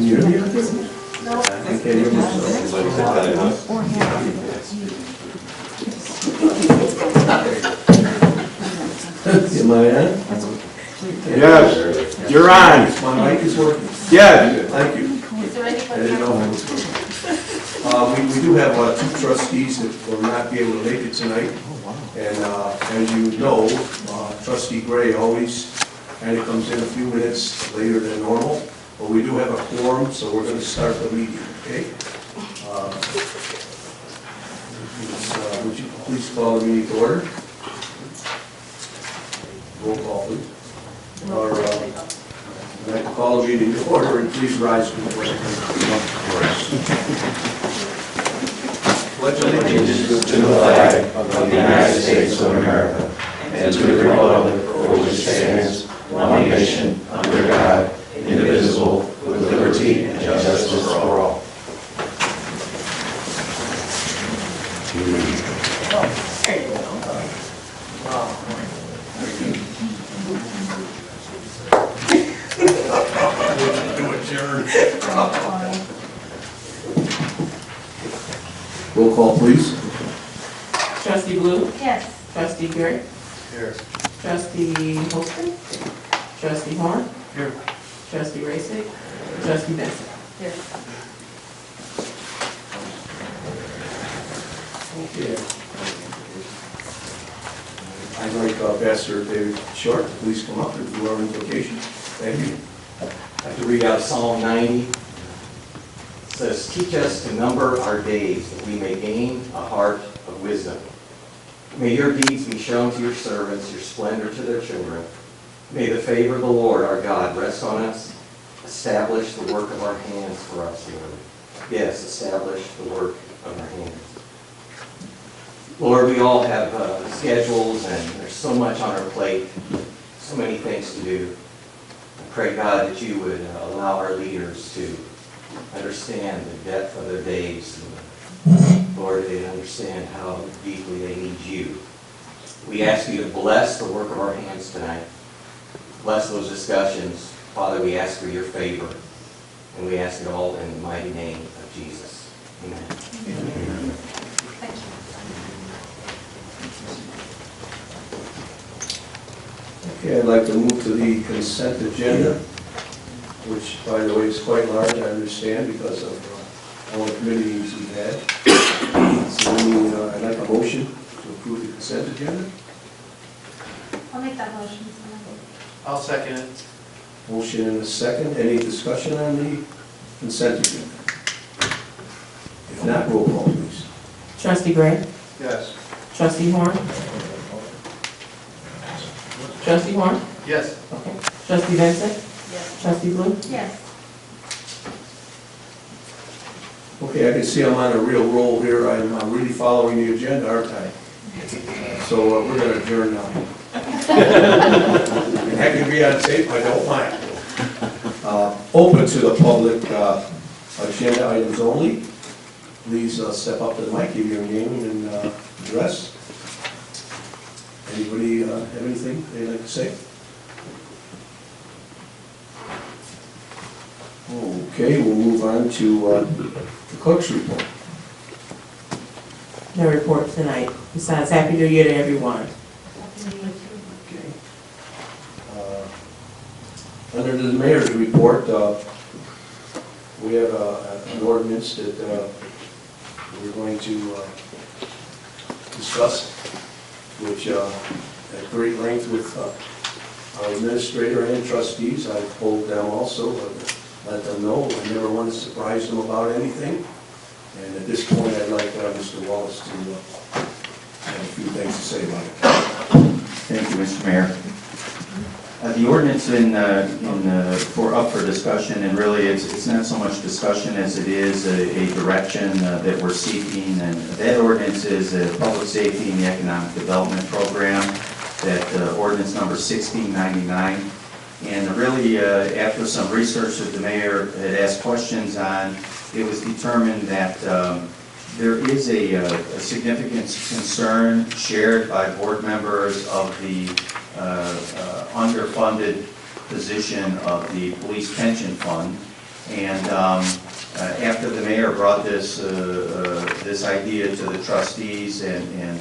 you hear me? No. I can't hear myself. Am I on? Yes, you're on. My mic is working. Yes. Thank you. Is there I anybody didn't know if it was working. We do have two trustees that will not be able to make it tonight. And as you know, Trustee Gray always kind of comes in a few minutes later than normal. But we do have a quorum, so we're going to start the meeting, okay? Would you please call the meeting to order? Roll call, please. Or, I'd like to call the meeting to order, and please rise for the pledge. Pledge allegiance to the flag of the United States of America and to the republic for which it stands, one nation, under God, indivisible, with liberty and justice for all. Roll call, please. Trustee Blue? Yes. Trustee Gray? Here. Trustee Holston? Trustee Horn? Here. Trustee Racick? Trustee Benson? Here. Okay. I'd like Pastor David Short to please come up and do our invocation. Thank you. I have to read out Psalm 90. It says, teach us to number our days, that we may gain a heart of wisdom. May your deeds be shown to your servants, your splendor to their children. May the favor of the Lord our God rest on us. Establish the work of our hands for us, Lord. Yes, establish the work of our hands. Lord, we all have schedules, and there's so much on our plate, so many things to do. I pray, God, that you would allow our leaders to understand the depth of their days. And, Lord, they understand how deeply they need you. We ask you to bless the work of our hands tonight. Bless those discussions. Father, we ask for your favor. And we ask it all in the mighty name of Jesus. Amen. Amen. Thank you. Okay, I'd like to move to the consent agenda, which, by the way, is quite large, I understand, because of all the committee meetings we've had. So I'd like a motion to approve the consent agenda. I'll make that motion. I'll second it. Motion and a second. Any discussion on the consent agenda? If not, roll call, please. Trustee Gray? Yes. Trustee Horn? Trustee Horn? Yes. Okay. Trustee Benson? Yes. Trustee Blue? Yes. Okay, I can see I'm on a real roll here. I'm really following the agenda, aren't I? So we're going to adjourn now. And that can be on tape, I don't mind. Open to the public, agenda items only. Please step up to the mic, give your name and address. Anybody have anything they'd like to say? Okay, we'll move on to the clerk's report. No report tonight. Besides, Happy New Year to everyone. Okay. Under the mayor's report, we have an ordinance that we're going to discuss, which at great length with our administrator and trustees. I've told them also, let them know. I never want to surprise them about anything. And at this point, I'd like Mr. Wallace to have a few things to say about it. Thank you, Mr. Mayor. The ordinance up for discussion, and really it's not so much discussion as it is a direction that we're seeking, and that ordinance is a public safety and economic development program, that ordinance number 1699. And really, after some research that the mayor had asked questions on, it was determined that there is a significant concern shared by board members of the underfunded position of the police pension fund. And after the mayor brought this idea to the trustees and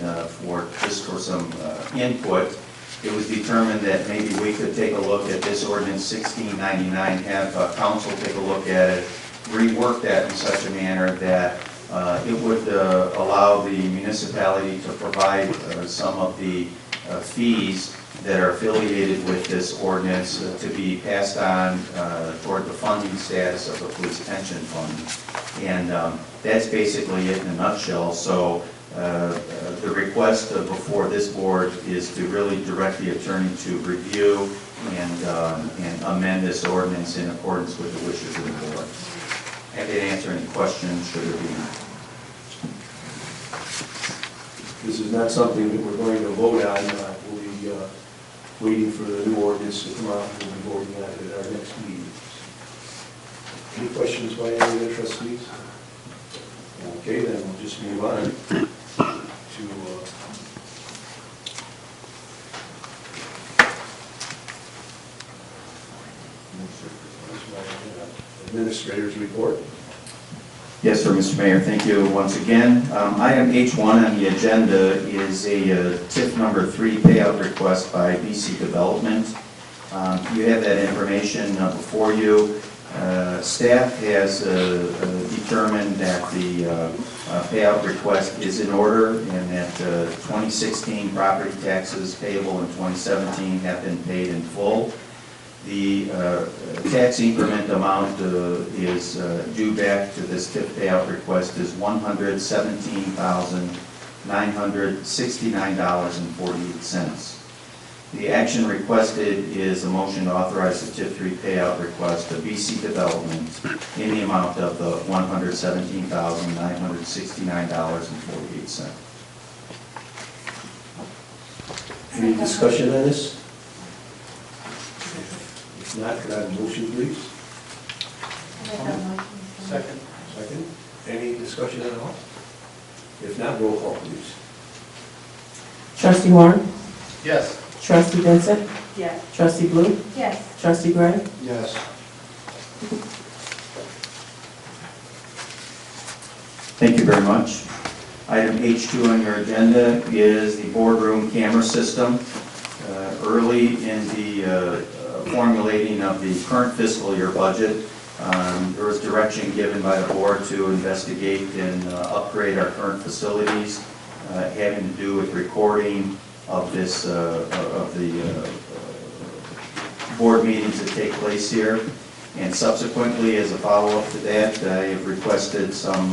just for some input, it was determined that maybe we could take a look at this ordinance 1699, have council take a look at it, rework that in such a manner that it would allow the municipality to provide some of the fees that are affiliated with this ordinance to be passed on toward the funding status of the police pension fund. And that's basically it in a nutshell. So the request before this board is to really direct the attorney to review and amend this ordinance in accordance with the wishes of the board. Happy to answer any questions should there be any. This is not something that we're going to vote on. We'll be waiting for the new ordinance to come out, and we'll be voting on it at our next meeting. Any questions by any of the trustees? Okay, then we'll just move on to administrator's report. Yes, sir, Mr. Mayor, thank you once again. Item H1 on the agenda is a TIF number 3 payout request by BC Development. You have that information before you. Staff has determined that the payout request is in order and that 2016 property taxes payable in 2017 have been paid in full. The tax increment amount is due back to this TIF payout request is $117,969.48. The action requested is a motion to authorize the TIF 3 payout request to BC Development in the amount of the $117,969.48. Any discussion on this? If not, could I have a motion, please? I'll make that motion. Second. Second. Any discussion at all? If not, roll call, please. Trustee Warren? Yes. Trustee Vincent? Yes. Trustee Blue? Yes. Trustee Gray? Yes. Thank you very much. Item H2 on your agenda is the boardroom camera system. Early in the formulating of the current fiscal year budget, there was direction given by the board to investigate and upgrade our current facilities, having to do with recording of this of the board meetings that take place here. And subsequently, as a follow-up to that, I have requested some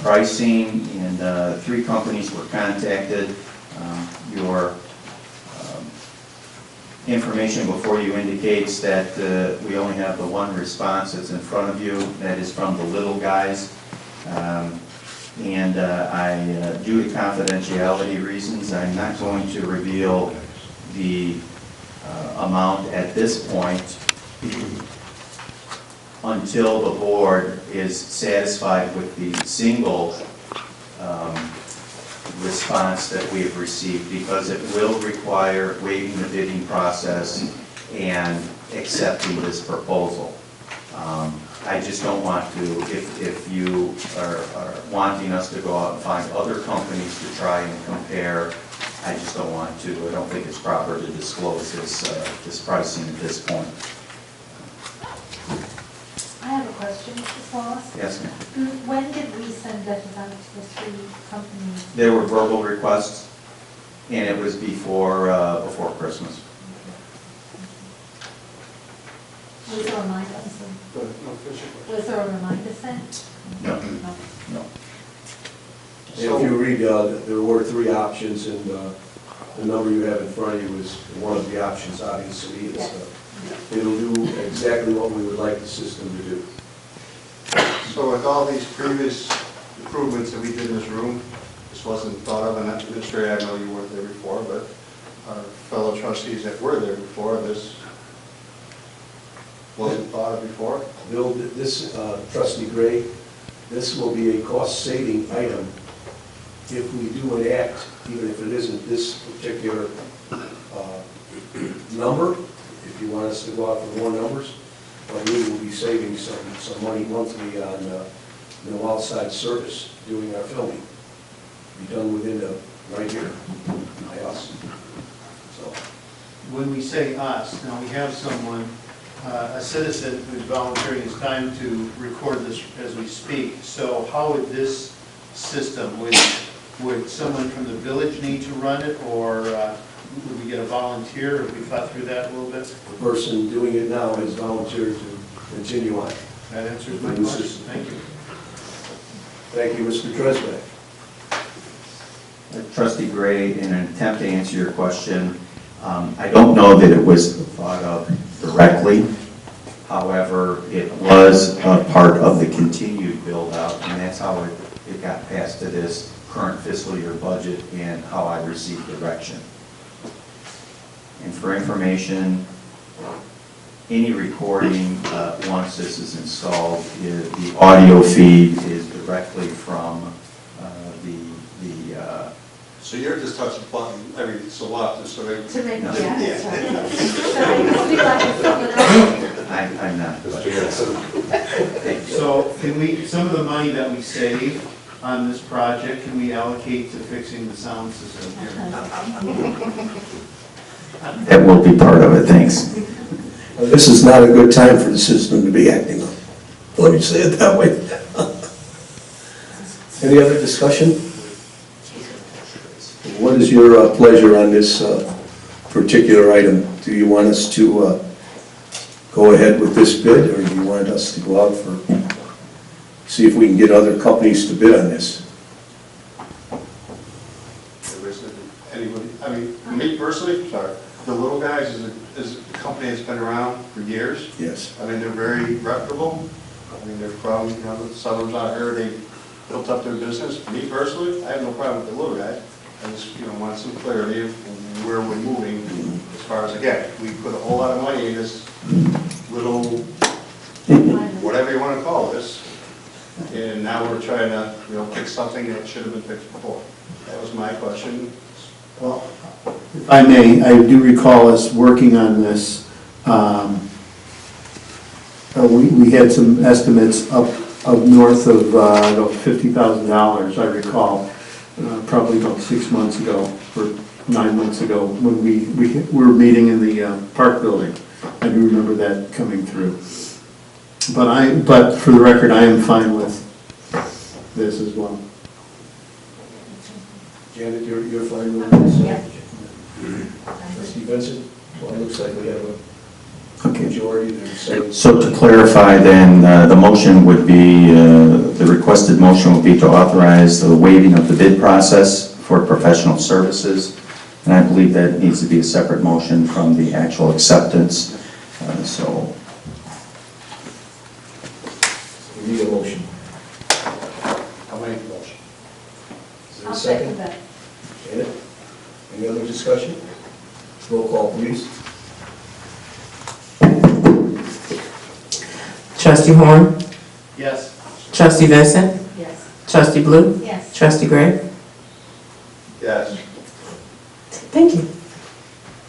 pricing, and 3 companies were contacted. Your information before you indicates that we only have the one response that's in front of you. That is from the little guys. And due to confidentiality reasons, I'm not going to reveal the amount at this point until the board is satisfied with the single response that we have received, because it will require waiving the bidding process and accepting this proposal. I just don't want to, if you are wanting us to go out and find other companies to try and compare, I just don't want to. I don't think it's proper to disclose this pricing at this point. I have a question, Mr. Wallace. Yes, ma'am. When did we send letters out to the 3 companies? There were verbal requests, and it was before Christmas. Was there a reminder? Was there a reminder sent? No. No. No. If you read, there were 3 options, and the number you have in front of you is one of the options, obviously. It'll do exactly what we would like the system to do. So with all these previous improvements that we did in this room, this wasn't thought of, and that's administrator, I know you weren't there before, but our fellow trustees that were there before, this wasn't thought of before? Bill, this, Trustee Gray, this will be a cost-saving item if we do an act, even if it isn't this particular number. If you want us to go out for more numbers, but we will be saving some money monthly on, outside service, doing our filming. Be done within right here, by us. So, When we say us, now we have someone, a citizen who's volunteering his time to record this as we speak. So how would this system, would someone from the village need to run it, or would we get a volunteer? Have we thought through that a little bit? the person doing it now has volunteered to continue on. That answers my question. Thank you. Thank you, Mr. Dresback. Trustee Gray, in an attempt to answer your question, I don't know that it was thought of directly. However, it was a part of the continued build-out, and that's how it got passed to this current fiscal year budget and how I received direction. And for information, any recording, once this is installed, the audio feed is directly from So you're just touching the button every so often, so they... To make, No. yeah, that's right. So you feel like it's something else? I'm not. Thank you. So can we, some of the money that we save on this project, can we allocate to fixing the sound system here? That will be part of it, thanks. This is not a good time for the system to be acting up. Let me say it that way. Any other discussion? What is your pleasure on this particular item? Do you want us to go ahead with this bid, or do you want us to go out for, see if we can get other companies to bid on this? There isn't anybody, I mean, me personally, sorry, the Little Guys is a company that's been around for years. Yes. I mean, they're very reputable. I mean, they're from, some of them out here, they built up their business. Me personally, I have no problem with the Little Guys. I just, want some clarity of where we're moving as far as, again, we put a whole lot of money in this little, whatever you want to call this, and now we're trying to, fix something that should have been fixed before. That was my question. Well, if I may, I do recall us working on this. We had some estimates up north of $50,000, I recall, probably about 6 months ago, or 9 months ago, when we were meeting in the park building. I do remember that coming through. But for the record, I am fine with this as well. Janet, you're fine with this? Yeah. Trustee Vincent? Well, it looks like we have a majority that are saying... So to clarify then, the motion would be, the requested motion would be to authorize the waiving of the bid process for professional services. And I believe that needs to be a separate motion from the actual acceptance. So We need a motion. I'll make the motion. Is there a I'll second? second that. Janet? Any other discussion? Roll call, please. Trustee Horn, Yes. Trustee Vincent, Yes. Trustee Blue, Yes. Trustee Gray. Yes. Thank you.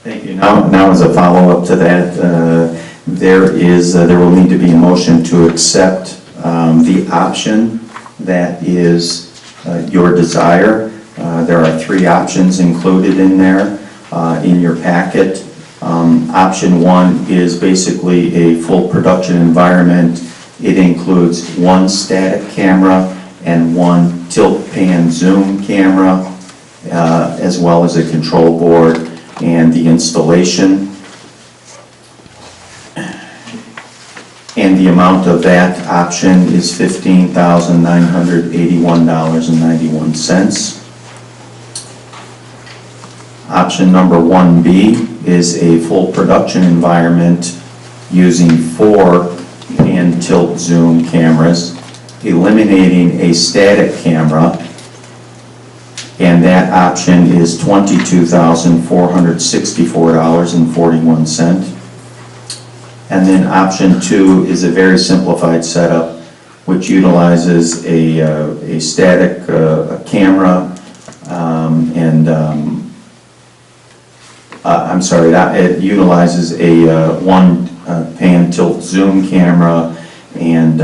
thank you. Now as a follow-up to that, there will need to be a motion to accept the option that is your desire. There are 3 options included in there in your packet. Option 1 is basically a full production environment. It includes 1 static camera and 1 tilt pan zoom camera, as well as a control board and the installation. And the amount of that option is $15,981.91. Option number 1B is a full production environment using 4 pan tilt zoom cameras, eliminating a static camera, and that option is $22,464.41. And then option 2 is a very simplified setup, which utilizes a static camera it utilizes a 1 pan, tilt, zoom camera, and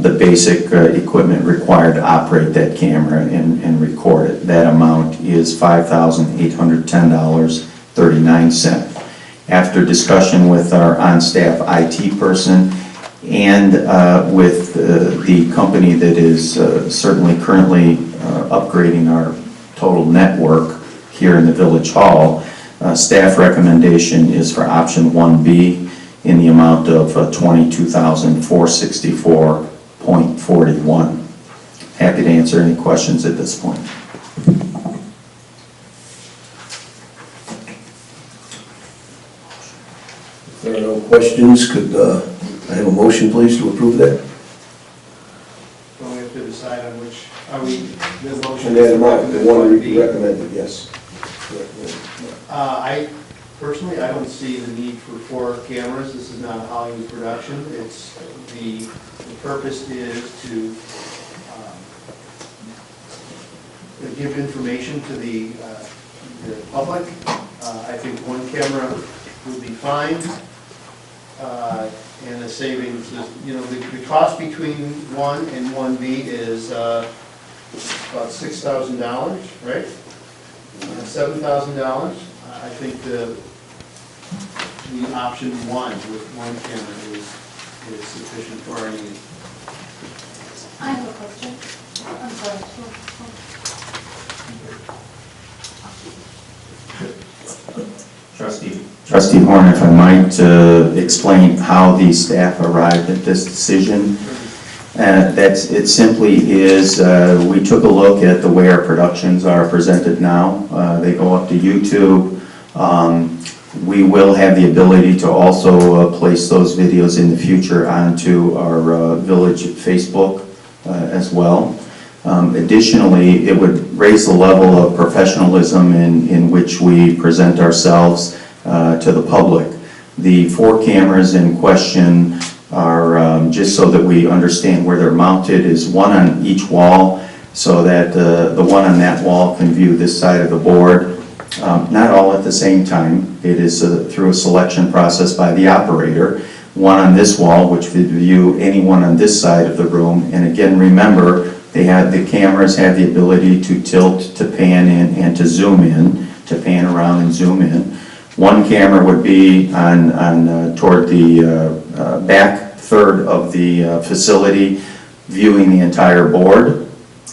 the basic equipment required to operate that camera and record it. That amount is $5,810.39. After discussion with our on-staff IT person and with the company that is certainly currently upgrading our total network here in the Village Hall, staff recommendation is for option 1B in the amount of $22,464.41. Happy to answer any questions at this point. If there are no questions, could I have a motion, please, to approve that? Well, we have to decide on which, are we, the motion And is that amount, the one we 1B. recommended, yes. Personally, I don't see the need for 4 cameras. This is not a Hollywood production. It's, the purpose is to give information to the public. I think 1 camera would be fine. And the savings, you know, the cost between 1 and 1B is about $6,000, right? $7,000. I think the option 1 with 1 camera is sufficient for our needs. I have a question. I'm sorry. Trustee Horn, if I might explain how the staff arrived at this decision. It simply is, we took a look at the way our productions are presented now. They go up to YouTube. We will have the ability to also place those videos in the future onto our village Facebook as well. Additionally, it would raise the level of professionalism in which we present ourselves to the public. The 4 cameras in question are, just so that we understand where they're mounted, is 1 on each wall, so that the one on that wall can view this side of the board. Not all at the same time. It is through a selection process by the operator. 1 on this wall, which would view anyone on this side of the room. And again, remember, the cameras have the ability to tilt, to pan in, and to zoom in, to pan around and zoom in. 1 camera would be on toward the back third of the facility, viewing the entire board,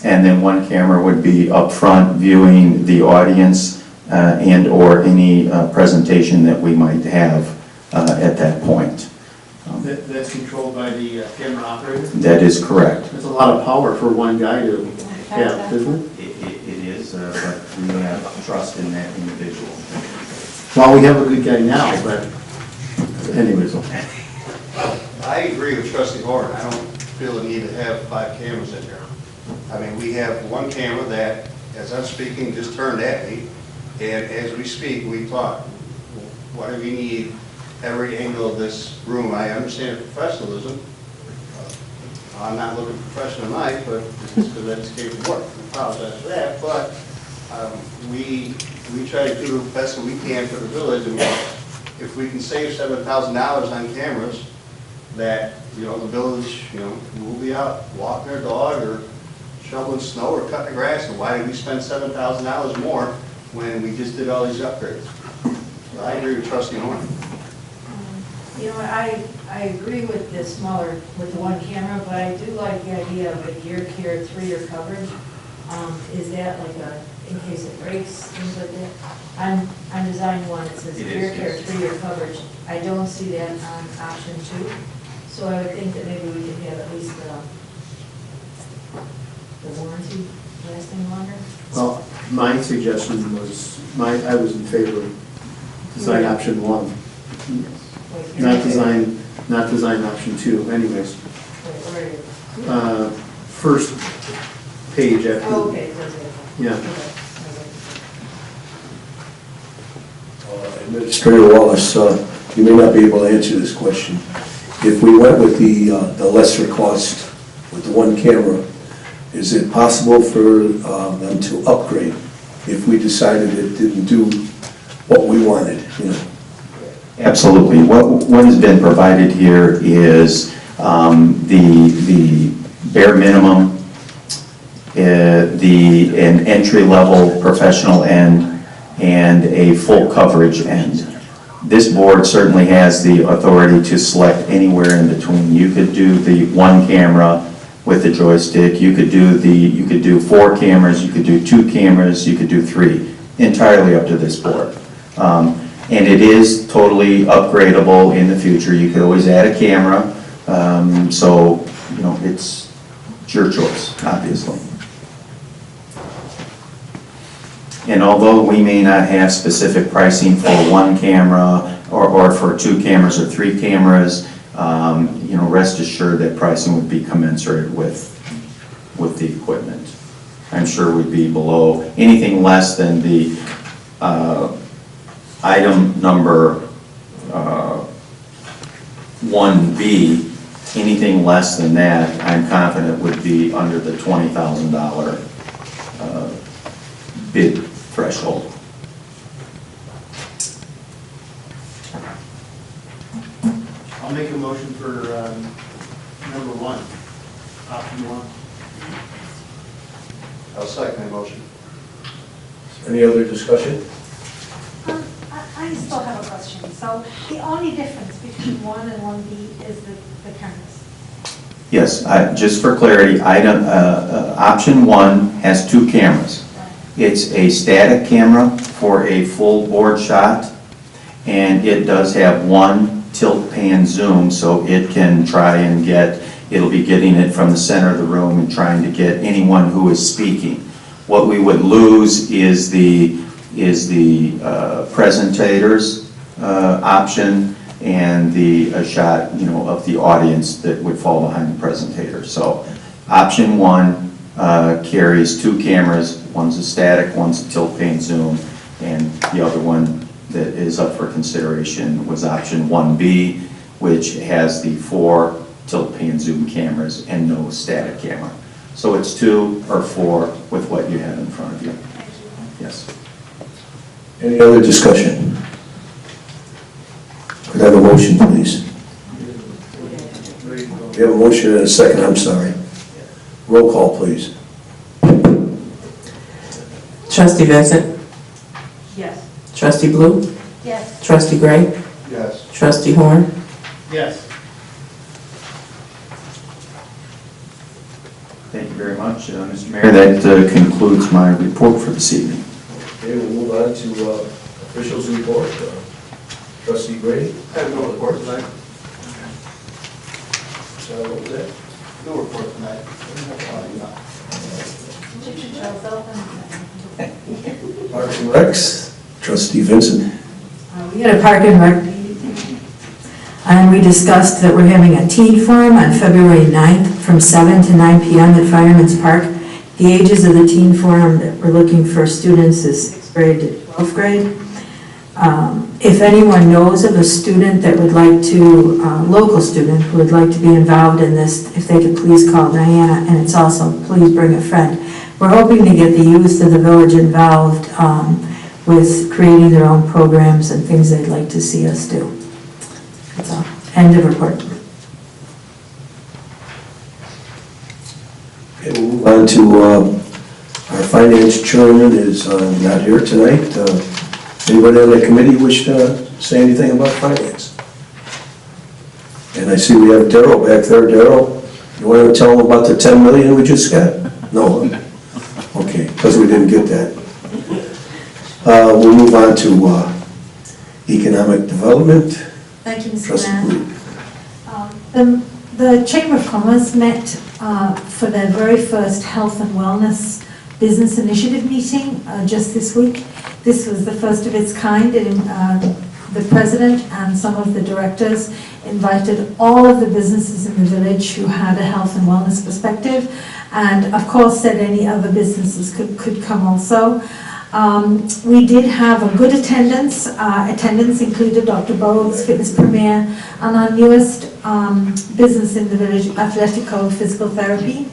and then 1 camera would be up front, viewing the audience and or any presentation that we might have at that point. That's controlled by the camera operator? That is correct. That's a lot of power for one guy to have, isn't it? It is, but we have trust in that individual. Well, we have a good guy now, but anyways. I agree with Trustee Horn. I don't feel the need to have 5 cameras in there. I mean, we have 1 camera that, as I'm speaking, just turned at me, and as we speak, we talk. Whatever you need, every angle of this room. I understand professionalism. I'm not looking professional tonight, but this is because I just came from work. I apologize for that, but we try to do the best that we can for the village, and if we can save $7,000 on cameras, that, you know, the village, you know, will be out walking their dog or shoveling snow or cutting the grass, and why did we spend $7,000 more when we just did all these upgrades? So I agree with Trustee Horn. You know, I agree with the smaller, with the 1 camera, but I do like the idea of a gear care 3-year coverage. Is that like a, in case it breaks, things like that? On design 1, it says gear care 3-year coverage. I don't see that on option 2. So I would think that maybe we could have at least the warranty lasting longer. Well, my suggestion was, I was in favor of design option 1. Not design option 2, anyways. First page after. Oh, okay. Yeah. Administrator Wallace, you may not be able to answer this question. If we went with the lesser cost, with the 1 camera, is it possible for them to upgrade if we decided it didn't do what we wanted, you know? Absolutely. What has been provided here is the bare minimum, an entry-level professional end, and a full coverage end. This board certainly has the authority to select anywhere in between. You could do the one camera with the joystick. You could do 4 cameras. You could do 2 cameras. You could do 3. Entirely up to this board. And it is totally upgradable in the future. You could always add a camera. So, you know, it's your choice, obviously. And although we may not have specific pricing for 1 camera or for 2 cameras or 3 cameras, you know, rest assured that pricing would be commensurate with the equipment. I'm sure we'd be below anything less than the item number 1B. Anything less than that, I'm confident would be under the $20,000 bid threshold. I'll make a motion for number 1, option 1. I'll second the motion. Any other discussion? I still have a question. So the only difference between 1 and 1B is the cameras. Yes, just for clarity, option 1 has 2 cameras. It's a static camera for a full board shot, and it does have 1 tilt pan zoom, so it can try and it'll be getting it from the center of the room and trying to get anyone who is speaking. What we would lose is the presentators option and the shot, you know, of the audience that would fall behind the presentator. So option 1 carries 2 cameras. One's a static, one's a tilt pane zoom, and the other one that is up for consideration was option 1B, which has the 4 tilt pane zoom cameras and no static camera. So it's 2 or 4 with what you have in front of you. Yes. Any other discussion? Could I have a motion, please? We have a motion and a second, I'm sorry. Roll call, please. Trustee Vincent? Yes. Trustee Blue? Yes. Trustee Gray? Yes. Trustee Horn? Yes. Thank you very much, Mr. Mayor. That concludes my report for this evening. Okay, we'll move on to officials report. Trustee Gray? I have no report tonight. What was that? No report tonight. Parks and Recs, Trustee Vincent. We had a park and rec meeting, and we discussed that we're having a teen forum on February 9th from 7 to 9 p.m. at Fireman's Park. The ages of the teen forum that we're looking for students is 6th grade to 12th grade. If anyone knows of a student that would like to, local student who would like to be involved in this, if they could please call Diana, and it's also please bring a friend. We're hoping to get the youth of the village involved with creating their own programs and things they'd like to see us do. That's all. End of report. Okay, we'll move on to our finance chairman is not here tonight. Anybody on the committee wish to say anything about finance? And I see we have Darrell back there. Darrell, you want to tell them about the 10 million we just got? No? Okay, because we didn't get that. We'll move on to economic development. Thank you, Mr. Trustee Mayor. The Chamber of Commerce met for their very first health and wellness business initiative meeting just this week. This was the first of its kind. The president and some of the directors invited all of the businesses in the village who had a health and wellness perspective, and of course said any other businesses could come also. We did have a good attendance. Attendance included Dr. Bogue's Fitness Premier and our newest business in the village, Athletico Physical Therapy.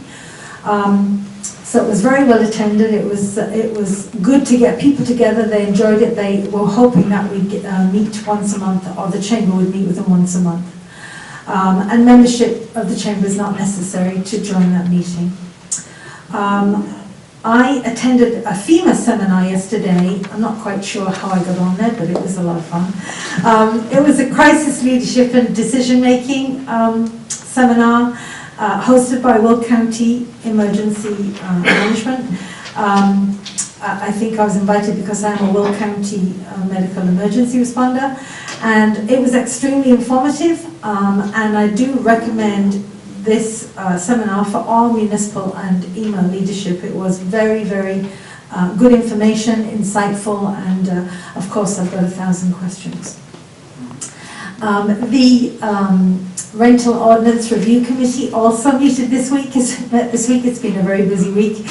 So it was very well attended. It was good to get people together. They enjoyed it. They were hoping that we'd meet once a month, or the chamber would meet with them once a month. And membership of the chamber is not necessary to join that meeting. I attended a FEMA seminar yesterday. I'm not quite sure how I got on there, but it was a lot of fun. It was a crisis leadership and decision-making seminar hosted by Will County Emergency Management. I think I was invited because I'm a Will County medical emergency responder, and it was extremely informative, and I do recommend this seminar for all municipal and email leadership. It was very, very good information, insightful, and of course I've got 1,000 questions. The Rental Ordinance Review Committee also meted this week. It's been a very busy week.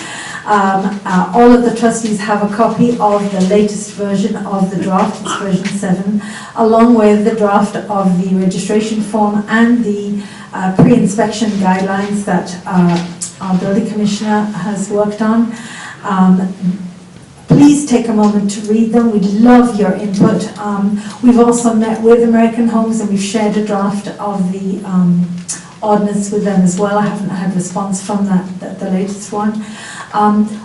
All of the trustees have a copy of the latest version of the draft, it's version 7, along with the draft of the registration form and the pre-inspection guidelines that our building commissioner has worked on. Please take a moment to read them. We'd love your input. We've also met with American Homes and we've shared a draft of the ordinance with them as well. I haven't had response from the latest one.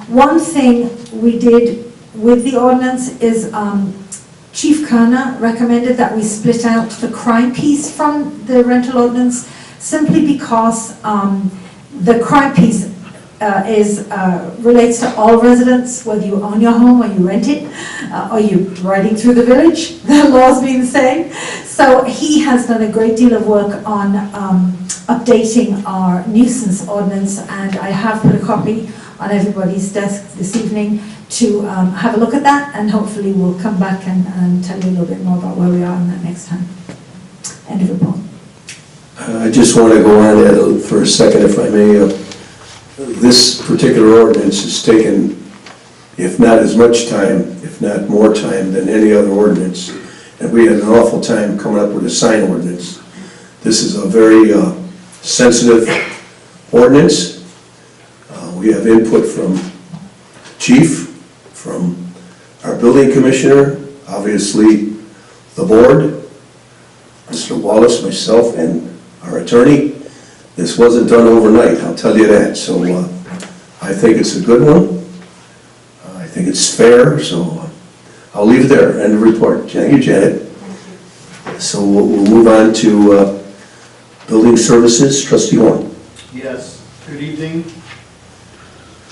One thing we did with the ordinance is Chief Kerner recommended that we split out the crime piece from the rental ordinance, simply because the crime piece relates to all residents, whether you own your home or you rent it, or you're riding through the village, the laws being the same. So he has done a great deal of work on updating our nuisance ordinance, and I have put a copy on everybody's desk this evening to have a look at that, and hopefully we'll come back and tell you a little bit more about where we are on that next time. End of report. I just want to go on that for a second, if I may. This particular ordinance has taken, if not as much time, if not more time than any other ordinance, and we had an awful time coming up with a sign ordinance. This is a very sensitive ordinance. We have input from Chief, from our building commissioner, obviously the board, Mr. Wallace, myself, and our attorney. This wasn't done overnight, I'll tell you that. So I think it's a good one. I think it's fair, so I'll leave it there. End of report. Thank you, Janet. So we'll move on to building services. Trustee Horn. Yes, good evening.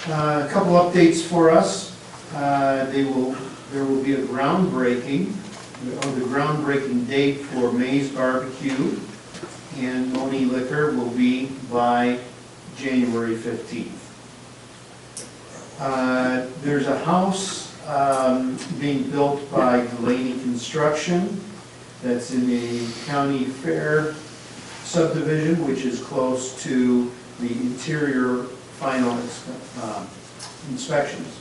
A couple updates for us. There will be a groundbreaking, or the groundbreaking date for May's Barbecue and Monee Liquor will be by January 15th. There's a house being built by Delaney Construction that's in the County Fair subdivision, which is close to the interior final inspections.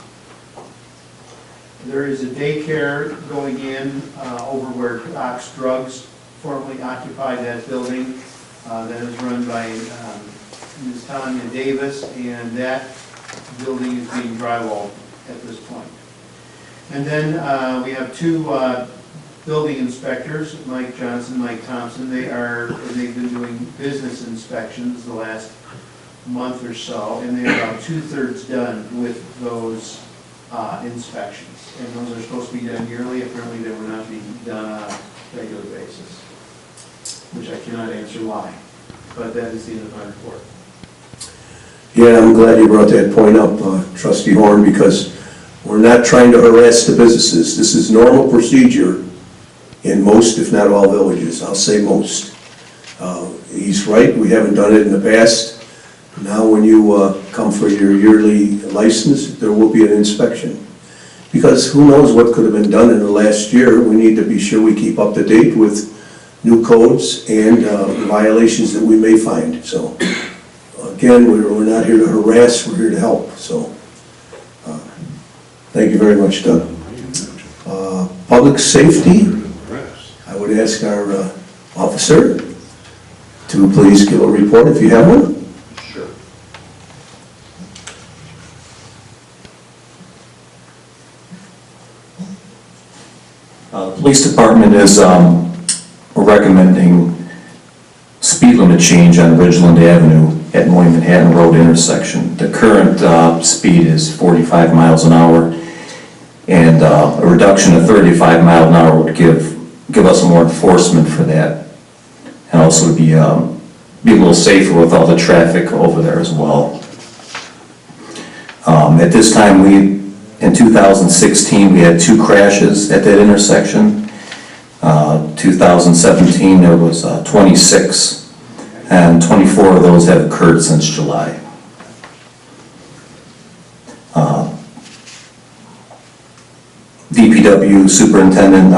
There is a daycare going in over where Ox Drugs formerly occupied that building. That is run by Ms. Tanya Davis, and that building is being drywalled at this point. And then we have two building inspectors, Mike Johnson, Mike Thompson. They've been doing business inspections the last month or so, and they're about 2/3 done with those inspections. And those are supposed to be done yearly. Apparently they were not being done on a regular basis, which I cannot answer why, but that is the end of my report. Yeah, I'm glad you brought that point up, Trustee Horn, because we're not trying to harass the businesses. This is normal procedure in most, if not all, villages. I'll say most. He's right, we haven't done it in the past. Now when you come for your yearly license, there will be an inspection. Because who knows what could have been done in the last year. We need to be sure we keep up to date with new codes and violations that we may find. So again, we're not here to harass, we're here to help. So thank you very much, Doug. Public safety, I would ask our officer to please give a report if you have one. Sure. The police department is recommending speed limit change on Ridgeland Avenue at Monee Manhattan Road intersection. The current speed is 45 miles an hour, and a reduction to 35 miles an hour would give us more enforcement for that, and also be a little safer with all the traffic over there as well. At this time, in 2016, we had 2 crashes at that intersection. 2017, there was 26, and 24 of those have occurred since July. DPW Superintendent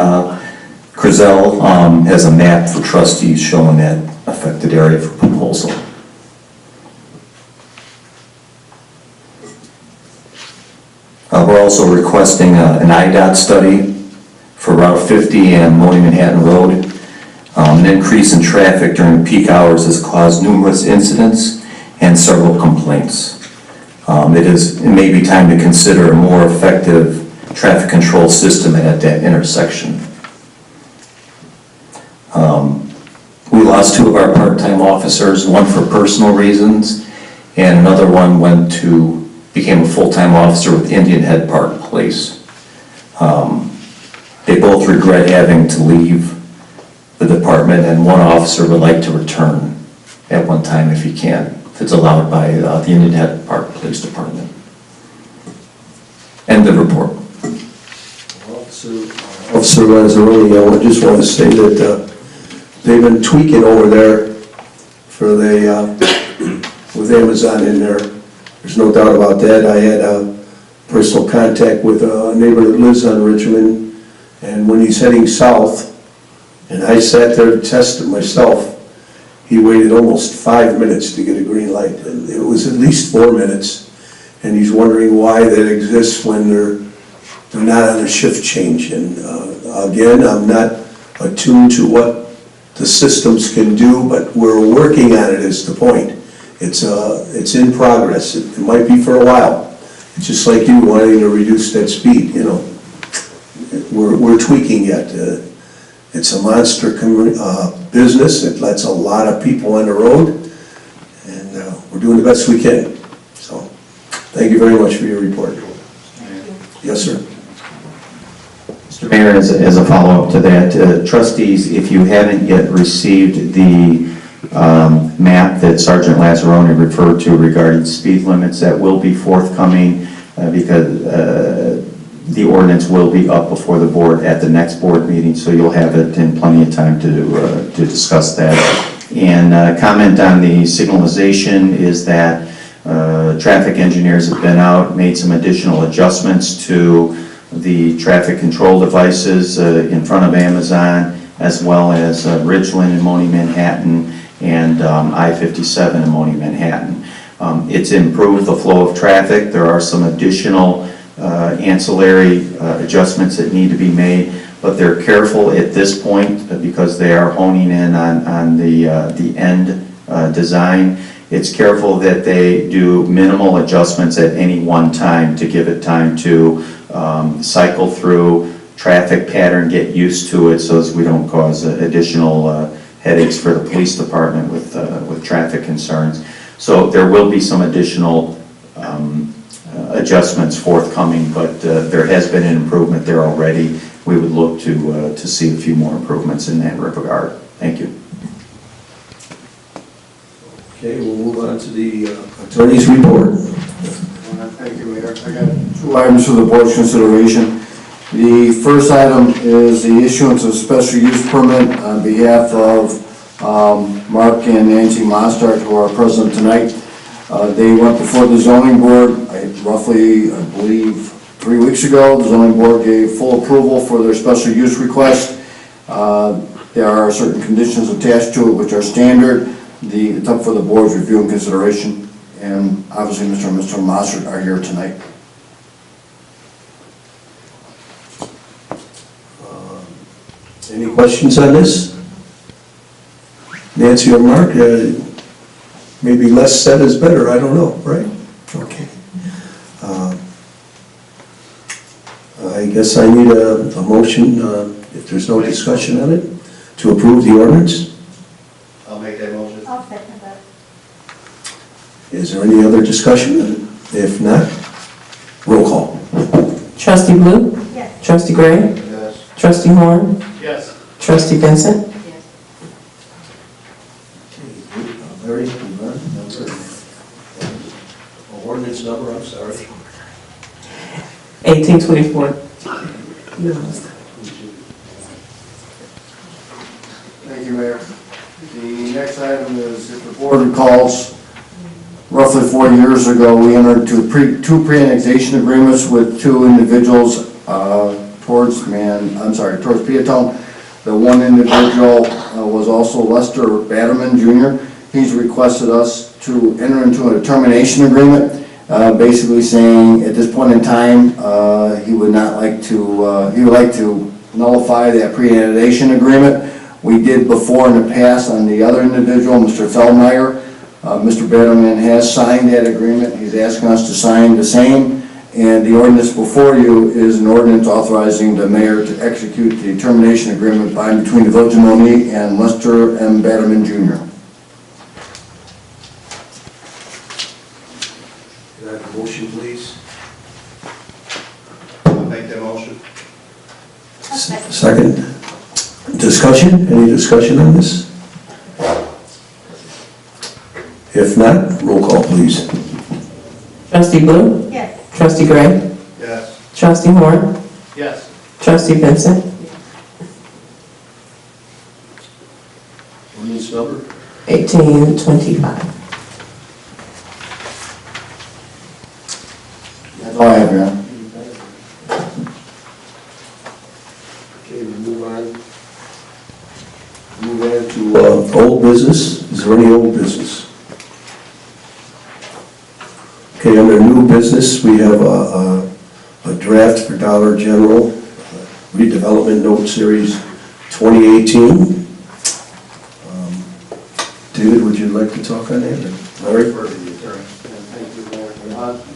Crizel has a map for trustees showing that affected area for proposal. We're also requesting an IDOT study for Route 50 and Monee Manhattan Road. An increase in traffic during peak hours has caused numerous incidents and several complaints. It may be time to consider a more effective traffic control system at that intersection. We lost 2 of our part-time officers, one for personal reasons, and another one became a full-time officer with Indian Head Park Police. They both regret having to leave the department, and one officer would like to return at one time if he can, if it's allowed by the Indian Head Park Police Department. End of report. Officer Lazzaroni, I just want to say that they've been tweaking over there for with Amazon in there. There's no doubt about that. I had personal contact with a neighbor that lives on Richmond, and when he's heading south, and I sat there to test it myself, he waited almost 5 minutes to get a green light, and it was at least 4 minutes, and he's wondering why that exists when they're not on a shift change. And again, I'm not attuned to what the systems can do, but we're working on it is the point. It's in progress. It might be for a while. It's just like you wanting to reduce that speed, you know. We're tweaking it. It's a monster business. It lets a lot of people on the road, and we're doing the best we can. So, thank you very much for your report. Yes, sir. Mr. Mayor, as a follow-up to that, trustees, if you haven't yet received the map that Sergeant Lazzaroni referred to regarding speed limits, that will be forthcoming because the ordinance will be up before the board at the next board meeting, so you'll have it in plenty of time to discuss that. And comment on the signalization is that traffic engineers have been out, made some additional adjustments to the traffic control devices in front of Amazon, as well as Ridgeland and Monee Manhattan, and I-57 in Monee Manhattan. It's improved the flow of traffic. There are some additional ancillary adjustments that need to be made, but they're careful at this point because they are honing in on the end design. It's careful that they do minimal adjustments at any one time to give it time to cycle through traffic pattern, get used to it, so as we don't cause additional headaches for the police department with traffic concerns. So there will be some additional adjustments forthcoming, but there has been an improvement there already. We would look to see a few more improvements in that regard. Thank you. Okay, we'll move on to the attorney's report. Thank you, Mayor. I got 2 items for the board's consideration. The first item is the issuance of special use permit on behalf of Mark and Nancy Mostart, who are present tonight. They went before the zoning board roughly, I believe, 3 weeks ago. The zoning board gave full approval for their special use request. There are certain conditions attached to it which are standard. It's up for the board's review and consideration, and obviously Mr. and Mr. Mostert are here tonight. Any questions on this? Nancy or Mark, maybe less said is better, I don't know, right? Okay. I guess I need a motion, if there's no discussion on it, to approve the ordinance. I'll make that motion. I'll second that. Is there any other discussion on it? If not, roll call. Trustee Blue? Yes. Trustee Gray? Yes. Trustee Horn? Yes. Trustee Vincent? Yes. Larry, ordinance number, I'm sorry. 1824. Thank you, Mayor. The next item is, if the board recalls, roughly 4 years ago, we entered two pre-annexation agreements with two individuals towards Peatone. The one individual was also Lester Batterman Jr. He's requested us to enter into a termination agreement, basically saying at this point in time, he would like to nullify that pre-annexation agreement. We did before in the past on the other individual, Mr. Feldmeyer. Mr. Batterman has signed that agreement. He's asking us to sign the same. And the ordinance before you is an ordinance authorizing the mayor to execute the termination agreement between the Village of Monee and Lester M. Batterman Jr. Can I have a motion, please? I'll make that motion. Second. Discussion? Any discussion on this? If not, roll call, please. Trustee Blue? Yes. Trustee Gray? Yes. Trustee Horn? Yes. Trustee Vincent? Ordinance number? 1825. That's all I have, Your Honor. Okay, we move on. Move on to old business. Is there any old business? Okay, under new business, we have a draft for Dollar General, redevelopment note series 2018. David, would you like to talk on that? Larry? Thank you, Mayor.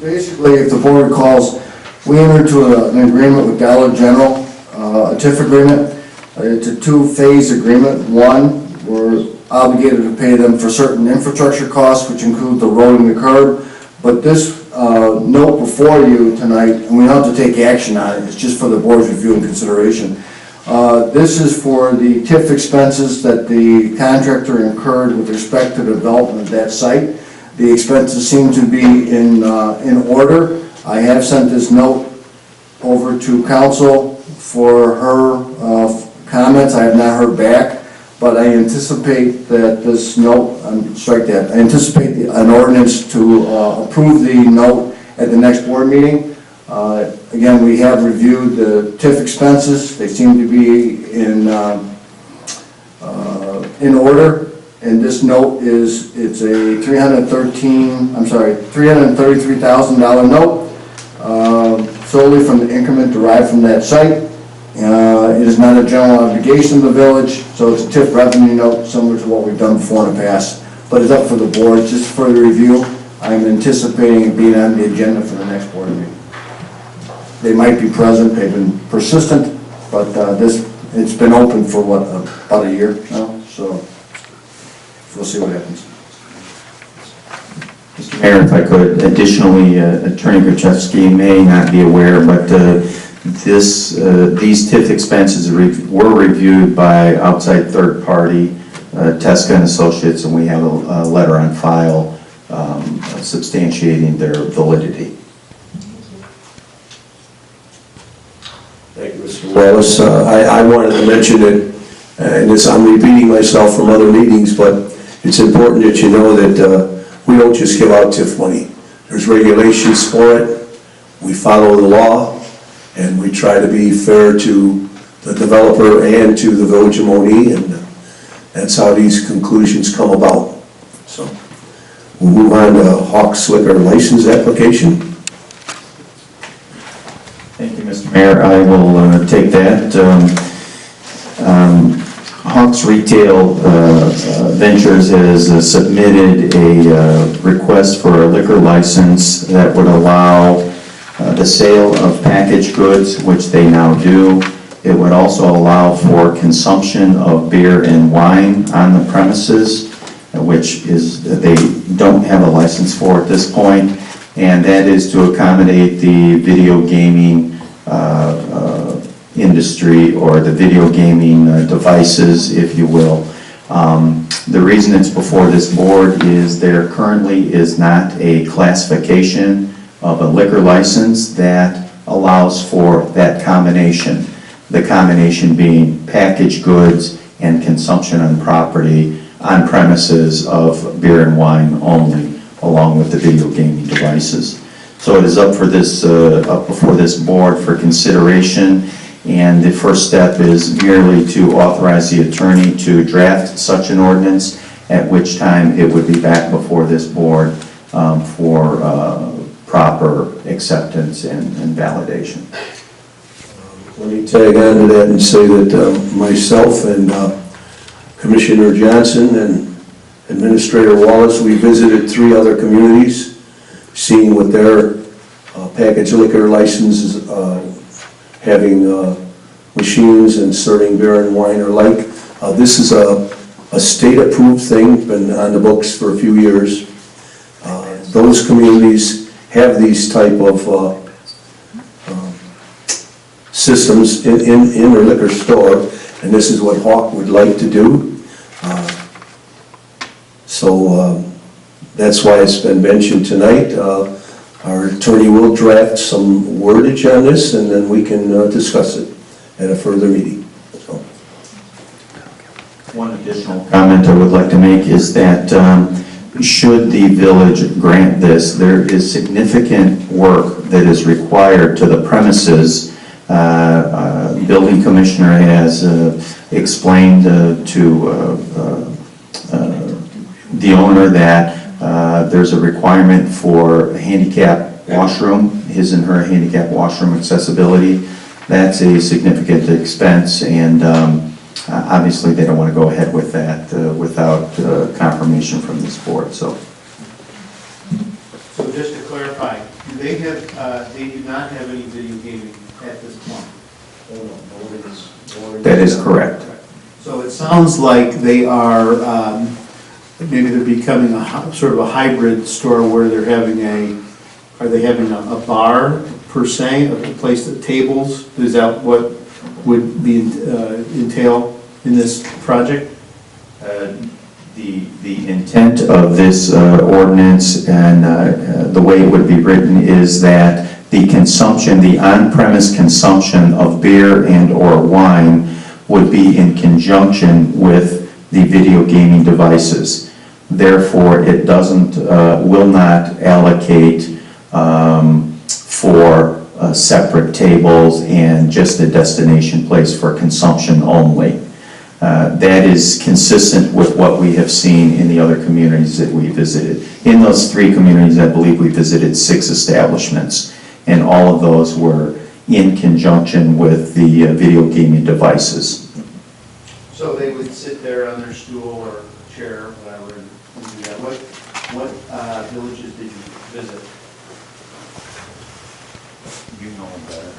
Basically, if the board recalls, we entered into an agreement with Dollar General, a TIF agreement. It's a two-phase agreement. One, we're obligated to pay them for certain infrastructure costs, which include the road and the curb. But this note before you tonight, and we don't have to take action on it, it's just for the board's review and consideration. This is for the TIF expenses that the contractor incurred with respect to the development of that site. The expenses seem to be in order. I have sent this note over to council for her comments. I have not heard back, but I anticipate that this note, I anticipate an ordinance to approve the note at the next board meeting. Again, we have reviewed the TIF expenses. They seem to be in order. And this note it's a $333,000 note solely from the increment derived from that site. It is not a general obligation of the village, so it's a TIF revenue note similar to what we've done before in the past. But it's up for the board, just for the review. I'm anticipating it being on the agenda for the next board meeting. They might be present, they've been persistent, but it's been open for what, about a year now, so we'll see what happens. Mr. Mayor, if I could, additionally, Attorney Gruchevsky may not be aware, but these TIF expenses were reviewed by outside third party, Tesca and Associates, and we have a letter on file substantiating their validity. Thank you, Mr. Wallace. I wanted to mention it, and I'm repeating myself from other meetings, but it's important that you know that we don't just give out TIF money. There's regulations for it. We follow the law, and we try to be fair to the developer and to the Village of Monee, and that's how these conclusions come about. So we'll move on to Hawk Slicker license application. Thank you, Mr. Mayor. I will take that. Hawks Retail Ventures has submitted a request for a liquor license that would allow the sale of packaged goods, which they now do. It would also allow for consumption of beer and wine on the premises, which is, they don't have a license for at this point, and that is to accommodate the video gaming industry, or the video gaming devices, if you will. The reason it's before this board is there currently is not a classification of a liquor license that allows for that combination. The combination being packaged goods and consumption on property, on premises of beer and wine only, along with the video gaming devices. So it is up for this, up before this board for consideration, and the first step is merely to authorize the attorney to draft such an ordinance, at which time it would be back before this board for proper acceptance and validation. Let me tag on to that and say that myself and Commissioner Johnson and Administrator Wallace, we visited 3 other communities, seeing what their packaged liquor licenses, having machines and serving beer and wine are like. This is a state-approved thing, been on the books for a few years. Those communities have these type of systems in their liquor store, and this is what Hawk would like to do. So that's why it's been mentioned tonight. Our attorney will draft some wordage on this, and then we can discuss it at a further meeting. So. One additional comment I would like to make is that should the village grant this, there is significant work that is required to the premises. Building commissioner has explained to the owner that there's a requirement for a handicap washroom, his and her handicap washroom accessibility. That's a significant expense, and obviously they don't want to go ahead with that without confirmation from this board. So just to clarify, they do not have any video gaming at this point? that is correct. So it sounds like they are, maybe they're becoming a sort of a hybrid store where they're having are they having a bar per se, a place that tables? Is that what would be entail in this project? The intent of this ordinance and the way it would be written is that the consumption, the on-premise consumption of beer and or wine would be in conjunction with the video gaming devices. Therefore, it doesn't, will not allocate for separate tables and just a destination place for consumption only. That is consistent with what we have seen in the other communities that we visited. In those 3 communities, I believe we visited 6 establishments, and all of those were in conjunction with the video gaming devices. So they would sit there on their stool or chair, whatever, and do that. What villages did you visit? You know better.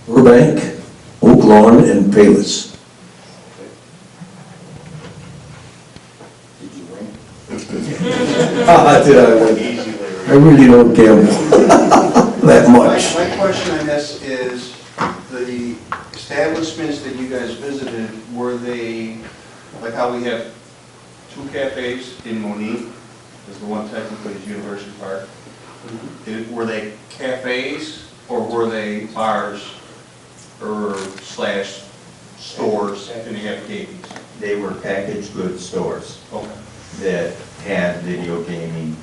Burbank, Oak Lawn, and Payless. Did you win? Did I win? I really don't gamble that much. My question on this is, the establishments that you guys visited, were they, like how we have 2 cafes in Monee, is the one technically is University Park. Were they cafes or were they bars or slash stores and they have KPs? They were packaged goods stores Okay. that had video gaming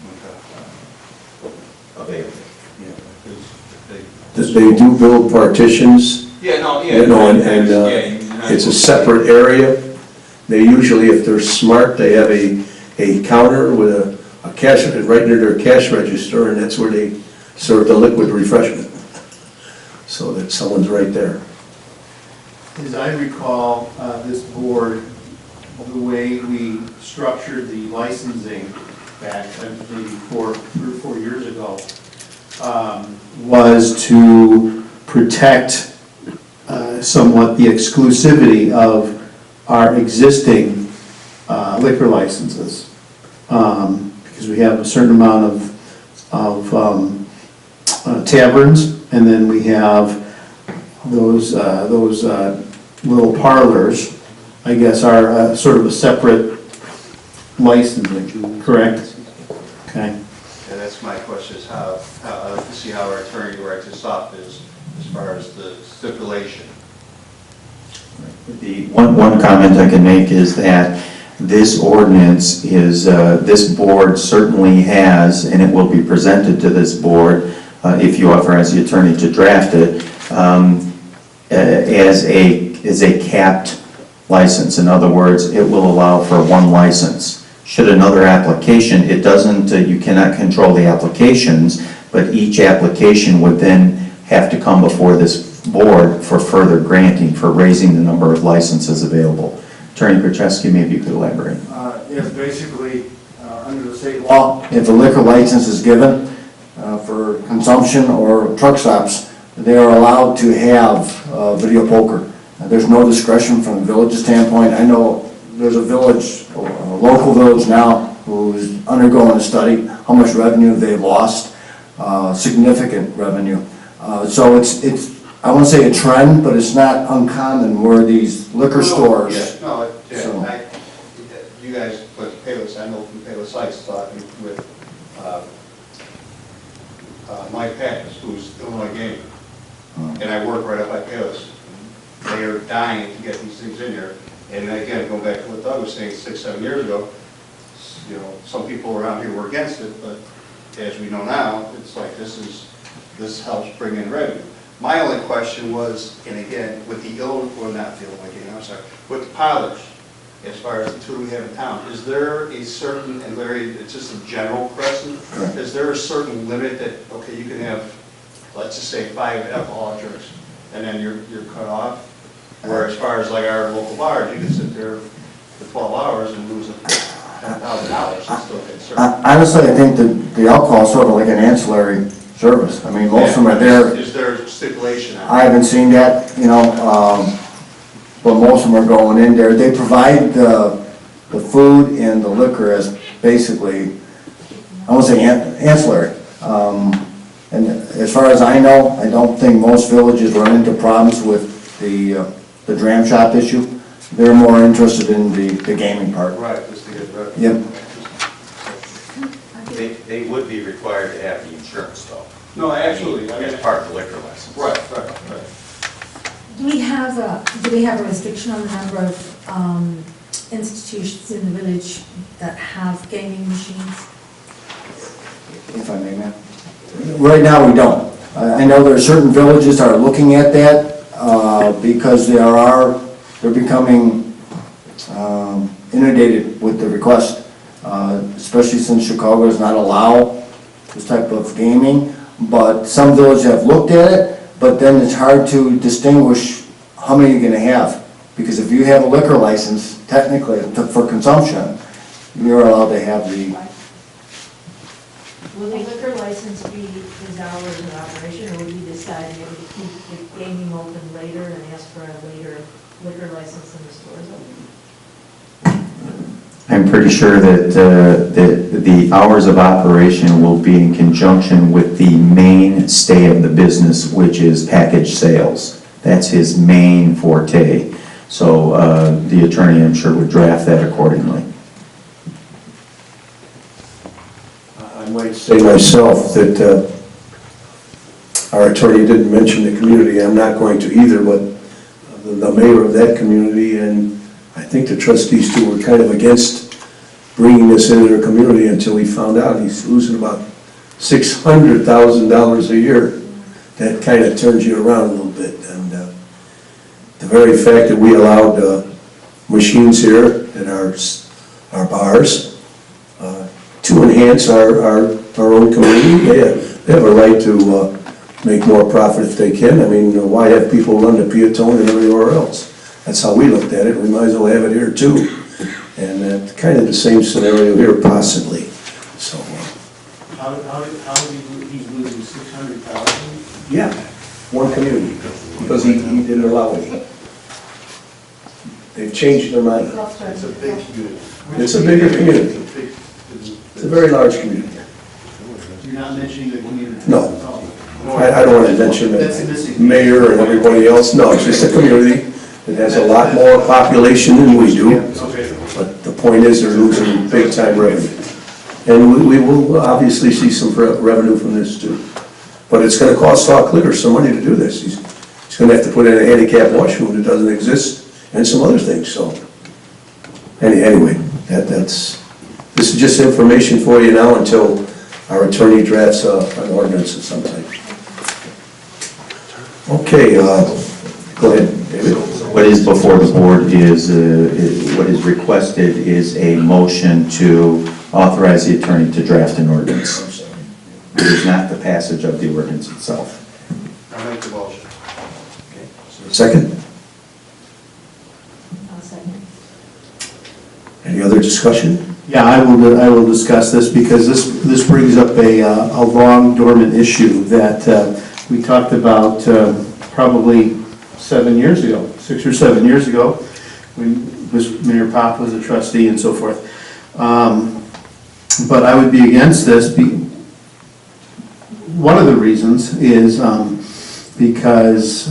available. They do build partitions, Yeah, no, yeah. you know, and it's a separate area. They usually, if they're smart, they have a counter with a cash, right near their cash register, and that's where they serve the liquid refreshment. So that someone's right there. As I recall, this board, the way we structured the licensing back maybe 3 or 4 years ago, was to protect somewhat the exclusivity of our existing liquor licenses. Because we have a certain amount of taverns, and then we have those little parlors, I guess, are sort of a separate licensing, correct? Okay. And that's my question, is how, I'd like to see how our attorney writes this up as far as the stipulation. The one comment I can make is that this ordinance is, this board certainly has, and it will be presented to this board, if you authorize the attorney to draft it, as a capped license. In other words, it will allow for one license. Should another application, it doesn't, you cannot control the applications, but each application would then have to come before this board for further granting, for raising the number of licenses available. Attorney Krzyzewski, maybe you could elaborate. Yes, basically, under the state law, if a liquor license is given for consumption or truck stops, they are allowed to have video poker. There's no discretion from the village's standpoint. I know there's a village, a local village now, who's undergoing a study, how much revenue they've lost, significant revenue. So it's I won't say a trend, but it's not uncommon where these liquor stores. You guys put Payless, I know from Payless Sites, talking with Mike Pattis, who's Illinois Gaming, and I work right up by Payless. They are dying to get these things in here. And again, going back to what Doug was saying 6, 7 years ago, you know, some people around here were against it, but as we know now, it's like this helps bring in revenue. My only question was, and again, with the with the parlors, as far as the two we have in town, is there a certain, and Larry, it's just a general question, is there a certain limit that, okay, you can have, let's just say 5 alcoholic drinks, and then you're cut off? Where as far as like our local bars, you can sit there for 12 hours and lose $10,000 and still get served. Honestly, I think the alcohol is sort of like an ancillary service. I mean, most of them are there. Is there a stipulation on I haven't seen that, you know, but most of them are going in there. They provide the food and the liquor as basically, I won't say ancillary. And as far as I know, I don't think most villages run into problems with the dram shop issue. They're more interested in the gaming part. Right, just to get revenue. Yep. They would be required to have the insurance though. No, absolutely. As part of the liquor license. Right. Do we have a restriction on the number of institutions in the village that have gaming machines? If I may, ma'am. Right now, we don't. I know there are certain villages that are looking at that because they're becoming inundated with the request, especially since Chicago does not allow this type of gaming. But some villages have looked at it, but then it's hard to distinguish how many you're going to have. Because if you have a liquor license, technically, for consumption, you're allowed to have the... Will the liquor license be his hours of operation, or will you decide maybe to keep the gaming open later and ask for a later liquor license in the stores open? I'm pretty sure that the hours of operation will be in conjunction with the mainstay of the business, which is package sales. That's his main forte. So the attorney, I'm sure, would draft that accordingly. I might say myself that our attorney didn't mention the community. I'm not going to either, but the mayor of that community and I think the trustees too were kind of against bringing this into their community until we found out he's losing about $600,000 a year. That kind of turns you around a little bit. And the very fact that we allowed machines here at our bars to enhance our own community, they have a right to make more profit if they can. I mean, why have people run to Piatone and everywhere else? That's how we looked at it. We might as well have it here too. And kind of the same scenario here, possibly. So he's losing 600,000? Yeah, one community, because he didn't allow any. They've changed their mind. It's a big community. It's a bigger community. It's a very large community. You're not mentioning the community? No. Oh. I don't want to mention That's the missing. mayor and everybody else. No, it's just a community that has a lot more population than we do. Okay. But the point is, they're losing big time revenue. And we will obviously see some revenue from this too. But it's going to cost Saw Clear some money to do this. He's going to have to put in a handicap washroom that doesn't exist and some other things, so. Anyway, this is just information for you now until our attorney drafts an ordinance of some type. Okay, go ahead, David. What is before the board what is requested is a motion to authorize the attorney to draft an ordinance. It is not the passage of the ordinance itself. I'll make the motion. Second? I'll second. Any other discussion? Yeah, I will discuss this because this brings up a long dormant issue that we talked about probably 7 years ago, 6 or 7 years ago, when Mayor Pop was a trustee and so forth. But I would be against this. One of the reasons is because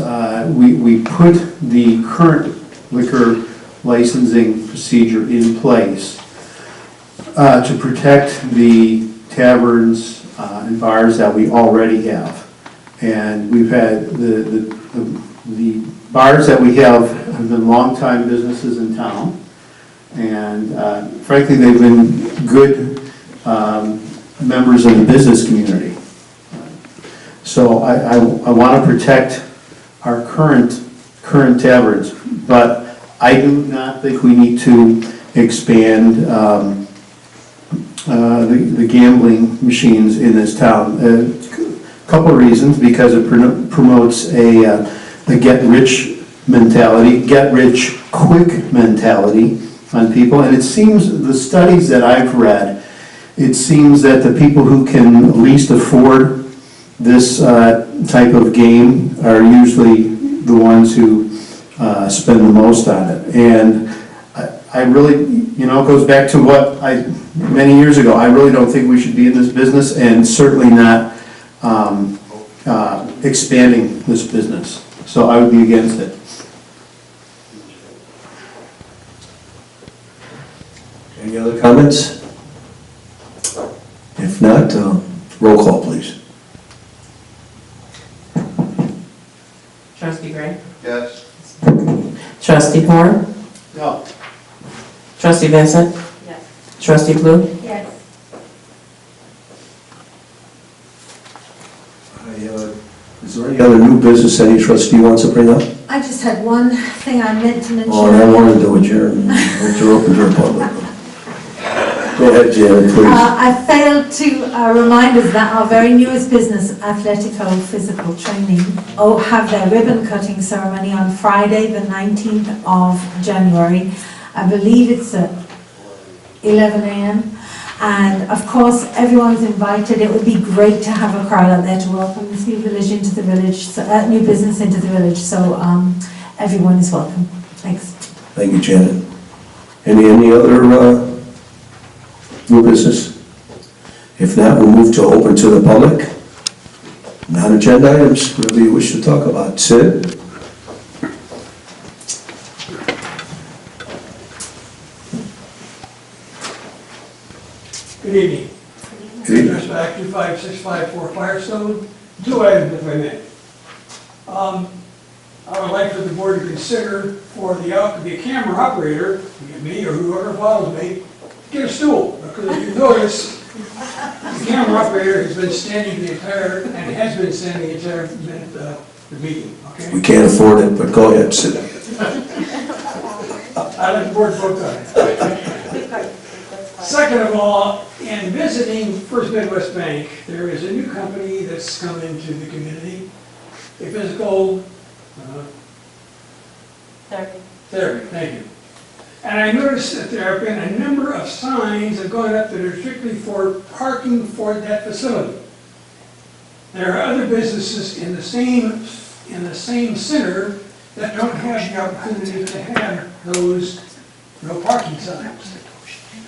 we put the current liquor licensing procedure in place to protect the taverns and bars that we already have. And we've had the bars that we have been long-time businesses in town. And frankly, they've been good members of the business community. So I want to protect our current taverns, but I do not think we need to expand the gambling machines in this town. A couple of reasons, because it promotes a get-rich mentality, get-rich-quick mentality on people, and it seems, the studies that I've read, it seems that the people who can least afford this type of game are usually the ones who spend the most on it. And I really, it goes back to what many years ago, I really don't think we should be in this business, and certainly not expanding this business. So I would be against it. Any other comments? If not, roll call, please. Trustee Gray? Yes. Trustee Horn? No. Trustee Vincent? Yes. Trustee Blue? Yes. Is there any other new business any trustee wants to bring up? I just had one thing I meant to mention. Oh, and I wanted to adjourn. We're open to the public. Go ahead, Janet, please. I failed to remind us that our very newest business, Athletico Physical Training, have their ribbon cutting ceremony on Friday, the 19th of January. I believe it's at 11 a.m. And of course, everyone's invited. It would be great to have a crowd out there to welcome this new village into the village, new business into the village. So everyone is welcome. Thanks. Thank you, Janet. Any other new business? If not, we'll move to open to the public. Non-agenda items, whatever you wish to talk about. Syd? Good evening. Good evening. Syd Dresback, 25654 Firestone. 2 items, if I may. I would like for the board to consider for the camera operator, be it me or whoever follows me, get a stool. Because if you notice, the camera operator has been standing the entire minute of the meeting. Okay? We can't afford it, but go ahead, Syd. I let the board vote on it. Second of all, in visiting First Midwest Bank, there is a new company that's come into the community, a physical therapy, thank you. And I noticed that there have been a number of signs that have gone up that are strictly for parking for that facility. There are other businesses in the same center that don't have the opportunity to have those no parking signs.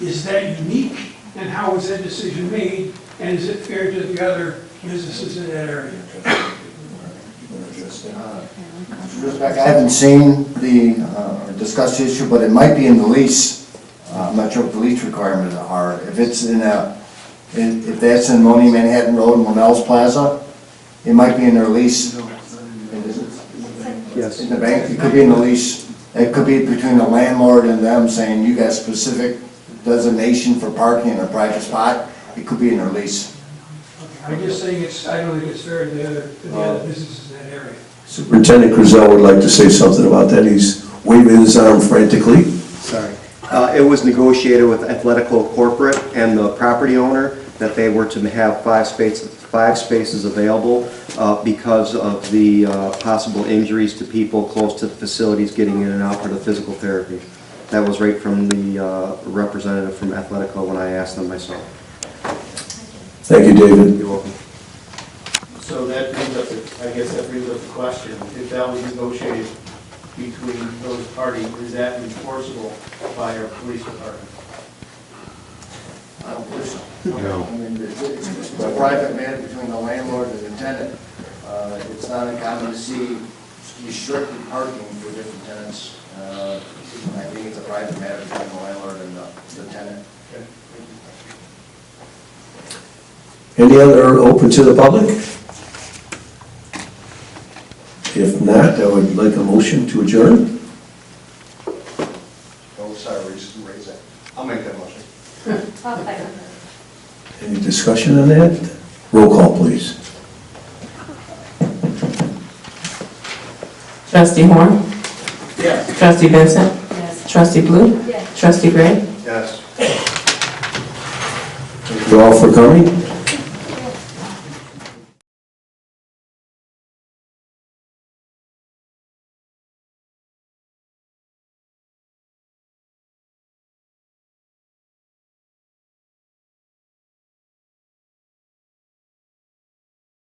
Is that unique, and how was that decision made, and is it fair to the other businesses in that area? I haven't seen or discussed the issue, but it might be in the lease. I'm not sure what the lease requirements are. If it's if that's in Monee Manhattan Road and Monell's Plaza, it might be in their lease. Yes. In the bank, it could be in the lease. It could be between the landlord and them saying you got specific designation for parking in a private spot. It could be in their lease. I'm just saying I don't think it's fair to the other businesses in that area. Superintendent Griselle would like to say something about that. He's waving his arm frantically. Sorry. It was negotiated with Athletico Corporate and the property owner that they were to have five spaces available because of the possible injuries to people close to the facilities getting in and out for the physical therapy. That was right from the representative from Athletico when I asked them myself. Thank you, David. You're welcome. So that brings up, I guess that brings up the question, if that was negotiated between those parties, is that enforceable by our police department? I don't believe so. No. I mean, it's a private matter between the landlord and the tenant. It's not uncommon to see restricted parking for different tenants. I think it's a private matter between the landlord and the tenant. Any other open to the public? If not, I would like a motion to adjourn. Oh, sorry, raise that. I'll make that motion. Any discussion on that? Roll call, please. Trustee Horn? Yes. Trustee Vincent? Yes. Trustee Blue? Yes. Trustee Gray? Yes. Thank you all for coming.